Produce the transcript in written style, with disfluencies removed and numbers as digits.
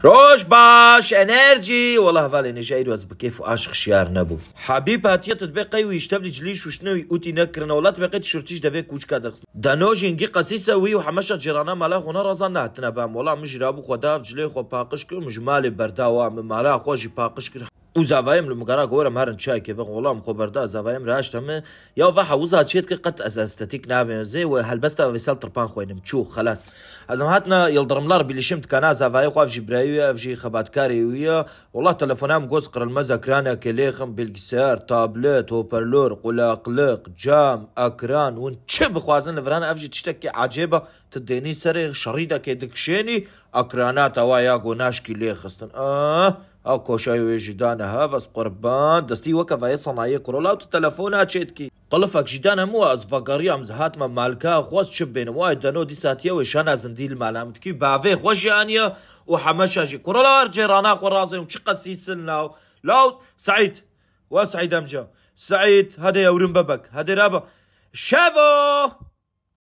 روش باش انرجي والله فالي نجايد واز بكيف واشق شيار نبو حبيب هاتيه تبقي ويشتبلي جليش وشنو اوتي نكرنا ولا تبقي تشرتيش دافيك وش كادخس دانوجي نجي قسيسه وي وحمشه جيرانا مالا خونا رزانات نبام والله مجرابو خداف جلي خو باقش كل مجمالي برداوا مالا خوجي باقش كل وزاوايم لمقرا قورم هرن شاي كيف والله مخبردا زاوايم راشتم يا فح وزا تشيت قد اساستاتيك نابي زي وهلبستا ويسال طربان خوينم تشو خلاص هذا هاتنا يلضرم لار بلي شمت كان زاواي خو في برايو في خباتكاري ويا والله تلفونام قصقر المزكرانا كليخم بالجسار تابلت هوبرلور قلاقلق جام اكران ونشب خوازن لفران افجي تشتكي عجيبه تديني سري شريده كدكشيني اكرانات وايا قناشكي ليه خستن او كوشاي وجدانها بس قربان دستي وكفا يصنعيه كرولات التلفونات شيتكي قلفك جدانا مو از فقريام زهات ما مالكا خواست شبين وايد دانو دي ساتيا وشانا زنديل مالامتكي بافي خوش يانيا وحمشاجي كرولار جيرانا خرازي وشقا سيسلنا لو سعيد وسعيد امجا سعيد هذا يورن بابك هذا رابا شافو